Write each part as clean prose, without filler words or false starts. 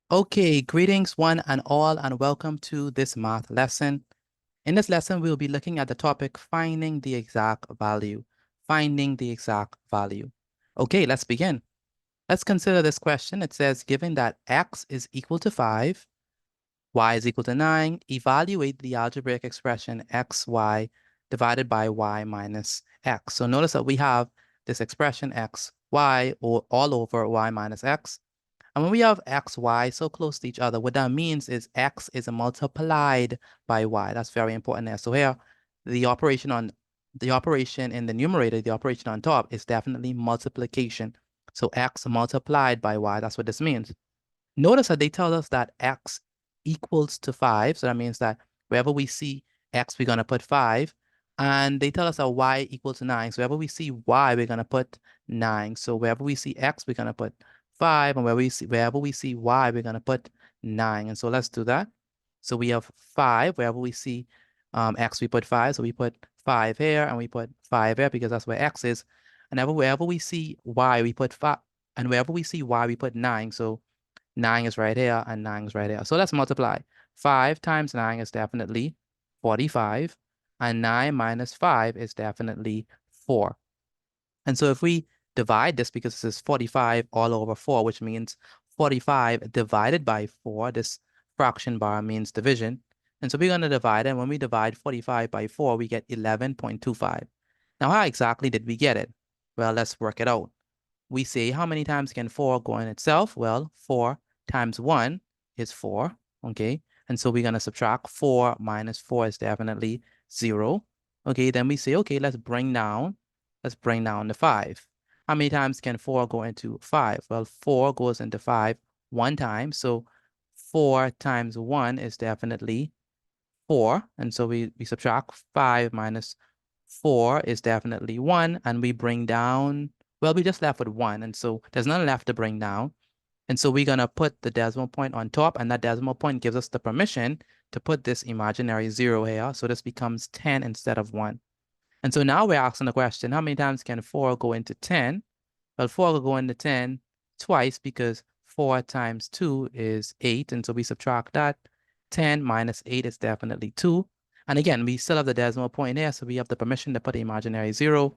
Okay, greetings one and all, and welcome to this math lesson. In this lesson, we'll be looking at the topic finding the exact value. Finding the exact value. Okay, let's begin. Let's consider this question. It says, given that x is equal to 5, y is equal to 9, evaluate the algebraic expression xy divided by y minus x. So notice that we have this expression xy or all over y minus x. And when we have x, y so close to each other, what that means is x is multiplied by y. That's very important there. So here, the operation in the numerator, the operation on top is definitely multiplication. So x multiplied by y, that's what this means. Notice that they tell us that x equals to 5. So that means that wherever we see x, we're going to put 5. And they tell us that y equals to 9. So wherever we see y, we're going to put 9. So wherever we see x, we're going to put 5. And wherever we see y, we're going to put 9. And so let's do that. So we have 5. Wherever we see x, we put 5. So we put 5 here and we put 5 here because that's where x is. And wherever we see y, we put 5. And wherever we see y, we put 9. So 9 is right here and 9 is right here. So let's multiply. 5 times 9 is definitely 45. And 9 minus 5 is definitely 4. And so if we divide this, because this is 45 all over 4, which means 45 divided by 4, this fraction bar means division. And so we're going to divide, and when we divide 45 by 4, we get 11.25. Now, how exactly did we get it? Well, let's work it out. We say, how many times can 4 go in itself? Well, 4 times 1 is 4, okay? And so we're going to subtract 4 minus 4 is definitely 0. Okay, then we say, okay, let's bring down the 5. How many times can 4 go into 5? Well, 4 goes into 5 one time. So 4 times 1 is definitely 4. And so we subtract 5 minus 4 is definitely 1. And we bring down, well, we just left with 1. And so there's none left to bring down. And so we're going to put the decimal point on top. And that decimal point gives us the permission to put this imaginary 0 here. So this becomes 10 instead of 1. And so now we're asking the question, how many times can 4 go into 10? Well, 4 will go into 10 twice because 4 times 2 is 8. And so we subtract that. 10 minus 8 is definitely 2. And again, we still have the decimal point here, so we have the permission to put the imaginary 0.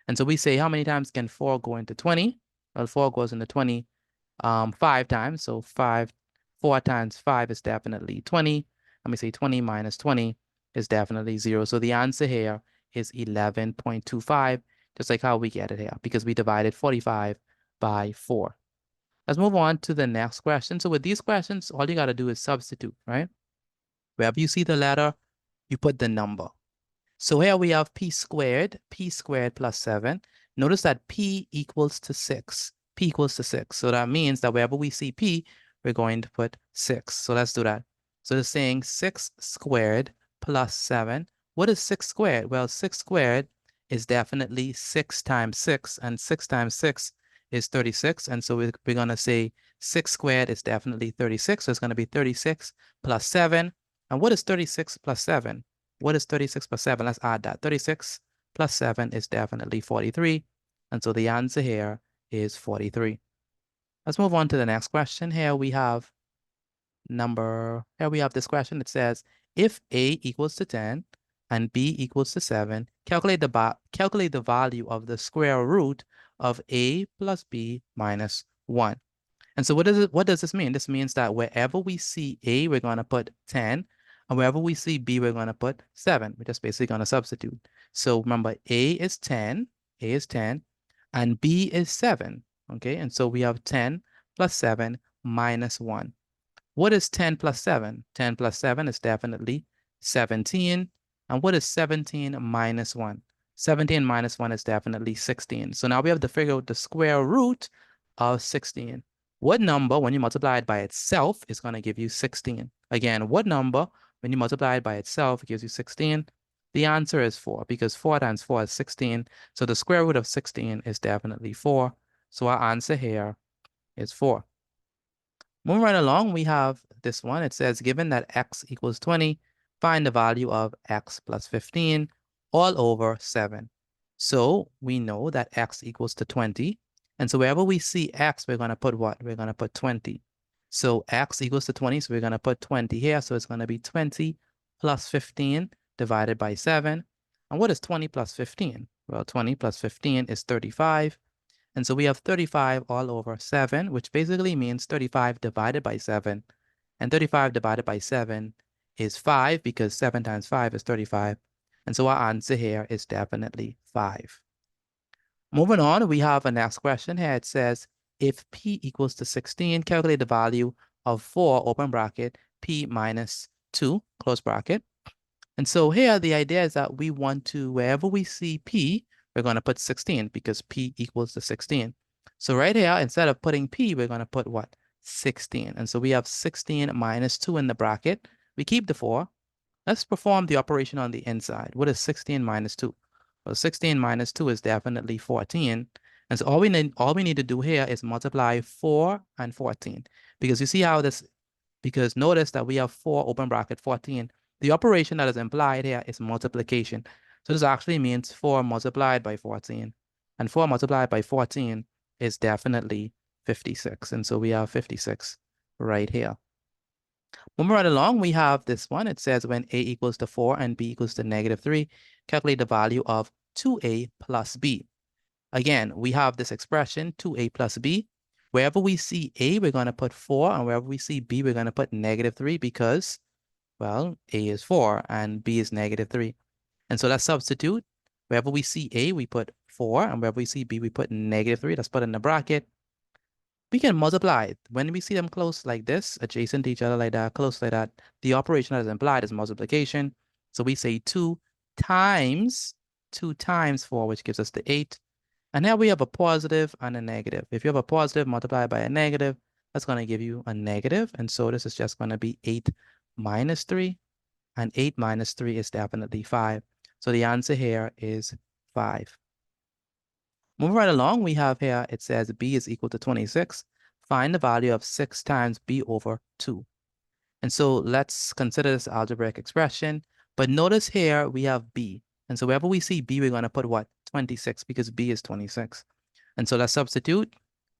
And so we say, how many times can 4 go into 20? Well, 4 goes into 20 5 times. So 4 times 5 is definitely 20. Let me say 20 minus 20 is definitely 0. So the answer here is 11.25, just like how we get it here, because we divided 45 by 4. Let's move on to the next question. So with these questions, all you got to do is substitute, right? Wherever you see the letter, you put the number. So here we have p squared plus 7. Notice that p equals to 6. P equals to 6. So that means that wherever we see p, we're going to put 6. So let's do that. So it's saying 6 squared plus 7. What is 6 squared? Well, 6 squared is definitely 6 times 6, and 6 times 6 is 36. And so we're going to say 6 squared is definitely 36. So it's going to be 36 plus 7. And what is 36 plus 7? What is 36 plus 7? Let's add that. 36 plus 7 is definitely 43. And so the answer here is 43. Let's move on to the next question. Here we have this question. It says, if A equals to 10 and B equals to 7, calculate the value of the square root of A plus B minus 1. And so what does this mean? This means that wherever we see A, we're going to put 10. And wherever we see B, we're going to put 7. We're just basically going to substitute. So remember, A is 10, and B is 7. Okay, and so we have 10 plus 7 minus 1. What is 10 plus 7? 10 plus 7 is definitely 17. And what is 17 minus 1? 17 minus 1 is definitely 16. So now we have to figure out the square root of 16. What number, when you multiply it by itself, is going to give you 16? Again, what number, when you multiply it by itself, gives you 16? The answer is 4, because 4 times 4 is 16. So the square root of 16 is definitely 4. So our answer here is 4. Moving right along, we have this one. It says, given that x equals 20, find the value of x plus 15 all over 7. So we know that x equals to 20. And so wherever we see x, we're going to put what? We're going to put 20. So x equals to 20, so we're going to put 20 here. So it's going to be 20 plus 15 divided by 7. And what is 20 plus 15? Well, 20 plus 15 is 35. And so we have 35 all over 7, which basically means 35 divided by 7. And 35 divided by 7 is 5 because 7 times 5 is 35. And so our answer here is definitely 5. Moving on, we have a next question here. It says, if p equals to 16, calculate the value of 4, open bracket, p minus 2, close bracket. And so here, the idea is that we want to, wherever we see p, we're going to put 16 because p equals to 16. So right here, instead of putting p, we're going to put what? 16. And so we have 16 minus 2 in the bracket. We keep the 4. Let's perform the operation on the inside. What is 16 minus 2? Well, 16 minus 2 is definitely 14. And so all we need to do here is multiply 4 and 14. Because you see how this, because notice that we have 4 open bracket 14. The operation that is implied here is multiplication. So this actually means 4 multiplied by 14. And 4 multiplied by 14 is definitely 56. And so we have 56 right here. Moving right along, we have this one. It says when a equals to 4 and b equals to negative 3, calculate the value of 2a plus b. Again, we have this expression 2a plus b. Wherever we see a, we're going to put 4, and wherever we see b, we're going to put negative 3 because, well, a is 4 and b is negative 3. And so let's substitute. Wherever we see a, we put 4, and wherever we see b, we put negative 3. Let's put in the bracket. We can multiply it. When we see them close like this, adjacent to each other like that, close like that, the operation that is implied is multiplication. So we say 2 times 4, which gives us the 8. And now we have a positive and a negative. If you have a positive multiplied by a negative, that's going to give you a negative. And so this is just going to be 8 minus 3. And 8 minus 3 is definitely 5. So the answer here is 5. Moving right along, we have here, it says b is equal to 26. Find the value of 6 times b over 2. And so let's consider this algebraic expression. But notice here we have b. And so wherever we see b, we're going to put what? 26 because b is 26. And so let's substitute.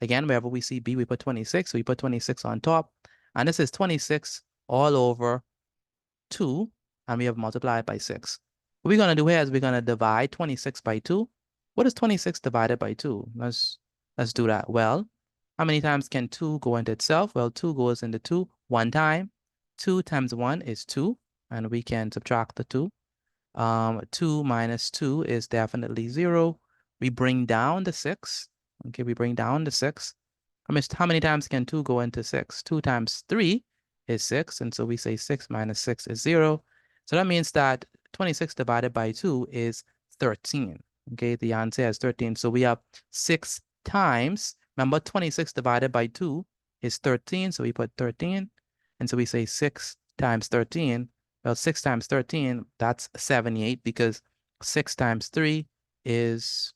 Again, wherever we see b, we put 26. So we put 26 on top. And this is 26 all over 2. And we have multiplied by 6. What we're going to do here is we're going to divide 26 by 2. What is 26 divided by 2? Let's do that. Well, how many times can 2 go into itself? Well, 2 goes into 2 one time. 2 times 1 is 2, and we can subtract the 2. 2 minus 2 is definitely 0. We bring down the 6. Okay, we bring down the 6. How many times can 2 go into 6? 2 times 3 is 6, and so we say 6 minus 6 is 0. So that means that 26 divided by 2 is 13. Okay, the answer is 13. So we have 6 times, remember 26 divided by 2 is 13. So we put 13. And so we say 6 times 13. Well, 6 times 13, that's 78 because 6 times 3 is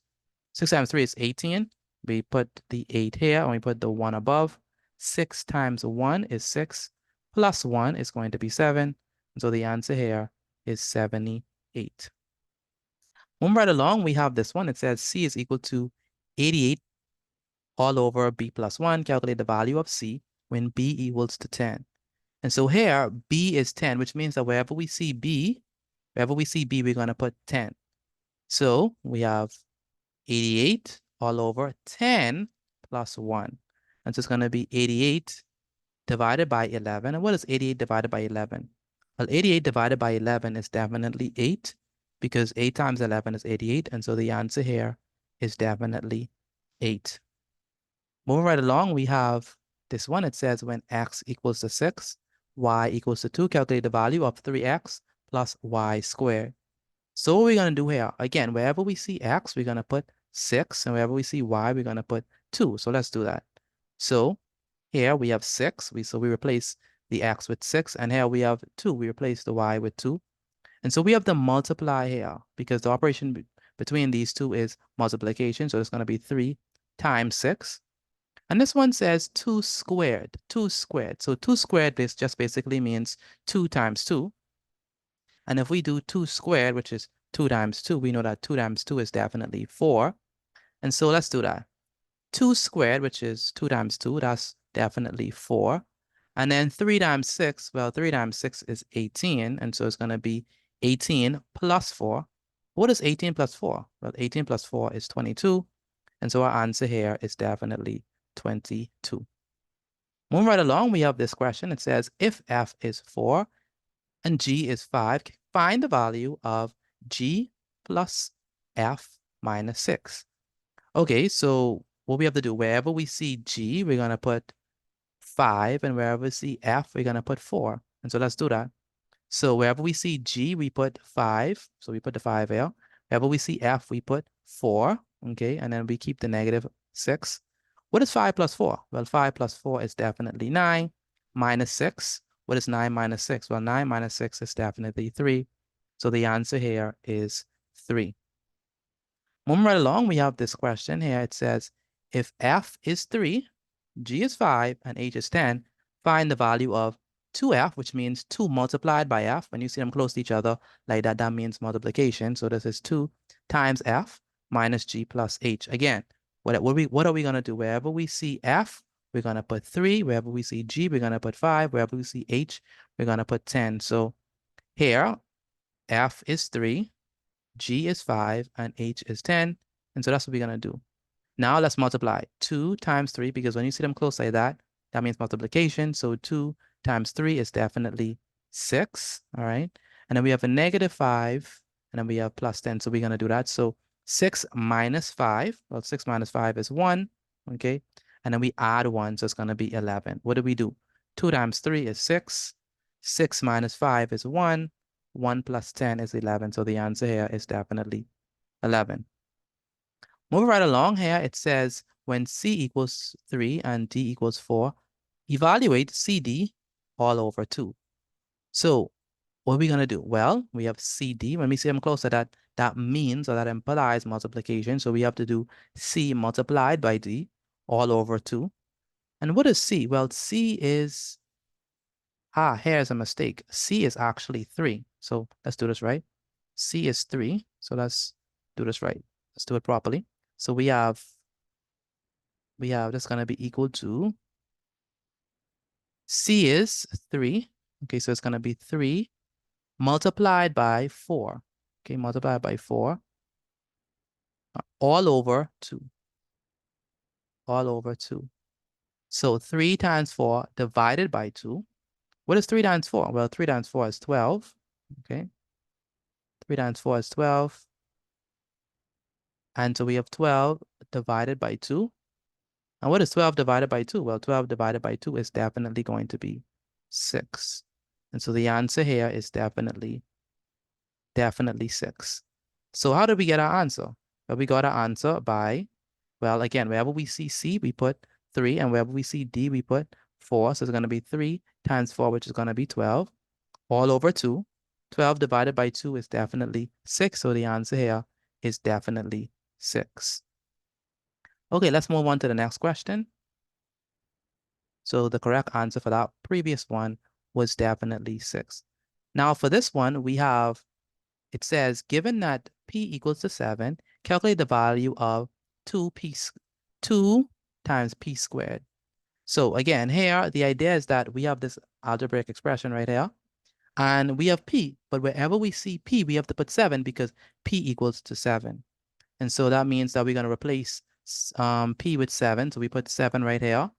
18. We put the 8 here and we put the 1 above. 6 times 1 is 6 plus 1 is going to be 7. And so the answer here is 78. Moving right along, we have this one. It says c is equal to 88 all over b plus 1. Calculate the value of c when b equals to 10. And so here, b is 10, which means that wherever we see b, we're going to put 10. So we have 88 all over 10 plus 1. And so it's going to be 88 divided by 11. And what is 88 divided by 11? Well, 88 divided by 11 is definitely 8 because 8 times 11 is 88. And so the answer here is definitely 8. Moving right along, we have this one. It says when x equals to 6, y equals to 2, calculate the value of 3x plus y squared. So what we're going to do here, again, wherever we see x, we're going to put 6. And wherever we see y, we're going to put 2. So let's do that. So here we have 6. So we replace the x with 6. And here we have 2. We replace the y with 2. And so we have to multiply here because the operation between these two is multiplication. So it's going to be 3 times 6. And this one says 2 squared, 2 squared. So 2 squared this just basically means 2 times 2. And if we do 2 squared, which is 2 times 2, we know that 2 times 2 is definitely 4. And so let's do that. 2 squared, which is 2 times 2, that's definitely 4. And then 3 times 6, well, 3 times 6 is 18. And so it's going to be 18 plus 4. What is 18 plus 4? Well, 18 plus 4 is 22. And so our answer here is definitely 22. Moving right along, we have this question. It says, if f is 4 and g is 5, find the value of g plus f minus 6. Okay, so what we have to do, wherever we see g, we're going to put 5, and wherever we see f, we're going to put 4. And so let's do that. So wherever we see g, we put 5. So we put the 5 here. Wherever we see f, we put 4. Okay, and then we keep the negative 6. What is 5 plus 4? Well, 5 plus 4 is definitely 9. Minus 6. What is 9 minus 6? Well, 9 minus 6 is definitely 3. So the answer here is 3. Moving right along, we have this question here. It says, if f is 3, g is 5, and h is 10, find the value of 2f, which means 2 multiplied by f. When you see them close to each other like that, that means multiplication. So this is 2 times f minus g plus h. Again, what are we going to do? Wherever we see f, we're going to put 3. Wherever we see g, we're going to put 5. Wherever we see h, we're going to put 10. So here, f is 3, g is 5, and h is 10. And so that's what we're going to do. Now let's multiply 2 times 3, because when you see them close like that, that means multiplication. So 2 times 3 is definitely 6, all right? And then we have a negative 5, and then we have plus 10. So we're going to do that. So 6 minus 5, well, 6 minus 5 is 1, okay? And then we add 1, so it's going to be 11. What do we do? 2 times 3 is 6. 6 minus 5 is 1. 1 plus 10 is 11. So the answer here is definitely 11. Moving right along here, it says when C equals 3 and D equals 4, evaluate CD all over 2. So what are we going to do? Well, we have CD. When we see them close to that, that means or that implies multiplication. So we have to do C multiplied by D all over 2. And what is C? Well, C is, here's a mistake. C is actually 3. So let's do this right. C is 3. So let's do this right. Let's do it properly. So we have that's going to be equal to C is 3. Okay, so it's going to be 3 multiplied by 4. Okay, multiplied by 4 all over 2. All over 2. So 3 times 4 divided by 2. What is 3 times 4? Well, 3 times 4 is 12. Okay. 3 times 4 is 12. And so we have 12 divided by 2. And what is 12 divided by 2? Well, 12 divided by 2 is definitely going to be 6. And so the answer here is definitely 6. So how did we get our answer? Well, we got our answer by, well, again, wherever we see C, we put 3. And wherever we see D, we put 4. So it's going to be 3 times 4, which is going to be 12, all over 2. 12 divided by 2 is definitely 6. So the answer here is definitely 6. Okay, let's move on to the next question. So the correct answer for that previous one was definitely 6. Now for this one, we have, it says, given that p equals to 7, calculate the value of 2 times p squared. So again, here, the idea is that we have this algebraic expression right here, and we have p, but wherever we see p, we have to put 7 because p equals to 7. And so that means that we're going to replace p with 7. So we put 7 right here.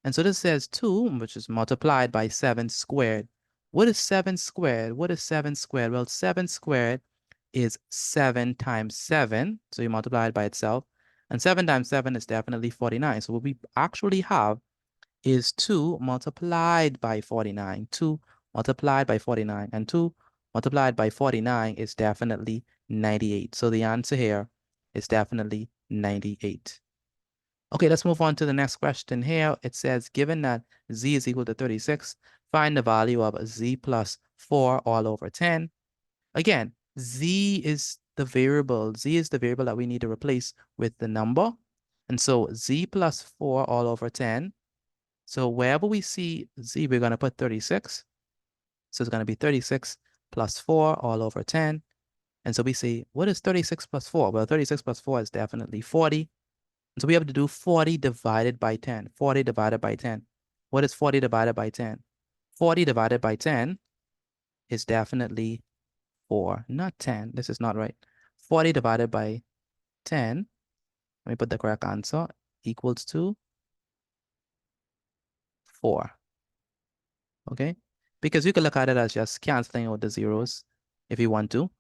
And so this says 2, which is multiplied by 7 squared. What is 7 squared? What is 7 squared? Well, 7 squared is 7 times 7. So you multiply it by itself. And 7 times 7 is definitely 49. So what we actually have is 2 multiplied by 49. 2 multiplied by 49. And 2 multiplied by 49 is definitely 98. So the answer here is definitely 98. Okay, let's move on to the next question here. It says, given that z is equal to 36, find the value of z plus 4 all over 10. Again, z is the variable. Z is the variable that we need to replace with the number. And so z plus 4 all over 10. So wherever we see z, we're going to put 36. So it's going to be 36 plus 4 all over 10. And so we say, what is 36 plus 4? Well, 36 plus 4 is definitely 40. So we have to do 40 divided by 10. 40 divided by 10. What is 40 divided by 10? 40 divided by 10 is definitely 4, not 10. This is not right. 40 divided by 10, let me put the correct answer, equals to 4. Okay? Because you can look at it as just canceling out the zeros if you want to.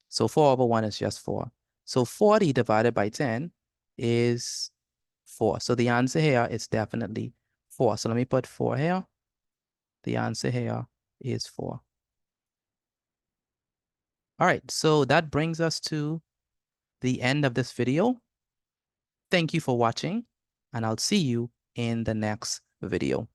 So 4 over 1 is just 4. So 40 divided by 10 is 4. So the answer here is definitely 4. So let me put 4 here. The answer here is 4. All right, so that brings us to the end of this video. Thank you for watching, and I'll see you in the next video.